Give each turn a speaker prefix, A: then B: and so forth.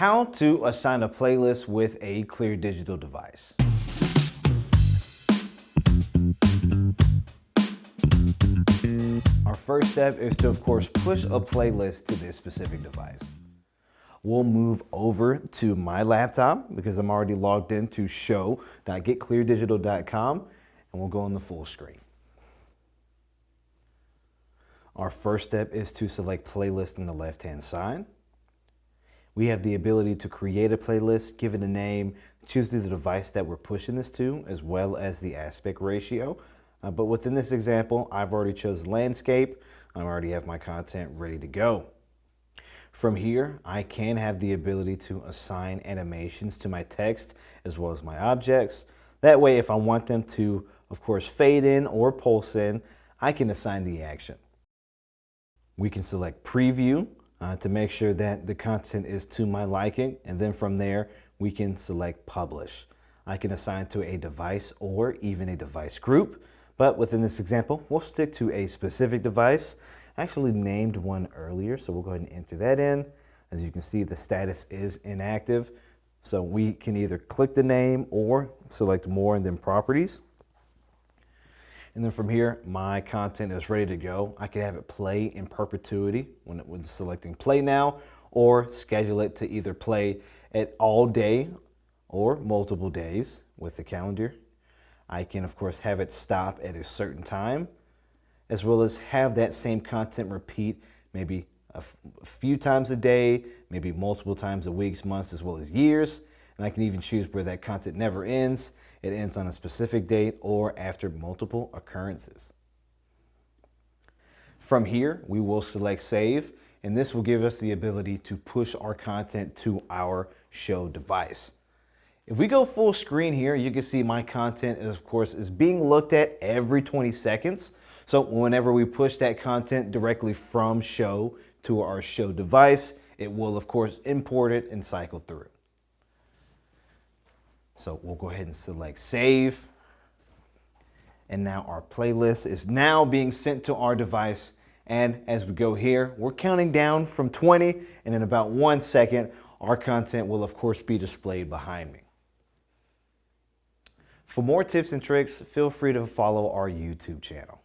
A: How to assign a playlist with a clear digital device. Our first step is to, of course, push a playlist to this specific device. We'll move over to my laptop because I'm already logged into show.getcleardigital.com, and we'll go on the full screen. Our first step is to select playlist on the left-hand side. We have the ability to create a playlist, give it a name, choose the device that we're pushing this to, as well as the aspect ratio. But within this example, I've already chosen landscape. I already have my content ready to go. From here, I can have the ability to assign animations to my text as well as my objects. That way, if I want them to, of course, fade in or pulse in, I can assign the action. We can select preview to make sure that the content is to my liking, and then from there we can select publish. I can assign to a device or even a device group, but within this example we'll stick to a specific device. I actually named one earlier, so we'll go ahead and enter that in. As you can see, the status is inactive, so we can either click the name or select more and then properties. And then from here, my content is ready to go. I can have it play in perpetuity when selecting play now, or schedule it to either play at all day or multiple days with the calendar. I can, of course, have it stop at a certain time, as well as have that same content repeat maybe a few times a day, maybe multiple times a week, months, as well as years. And I can even choose where that content never ends. It ends on a specific date or after multiple occurrences. From here, we will select save, and this will give us the ability to push our content to our show device. If we go full screen here, you can see my content, of course, is being looked at every 20 seconds. So whenever we push that content directly from show to our show device, it will, of course, import it and cycle through. So we'll go ahead and select save. And now our playlist is now being sent to our device. And as we go here, we're counting down from 20, and in about 1 second, our content will, of course, be displayed behind me. For more tips and tricks, feel free to follow our YouTube channel.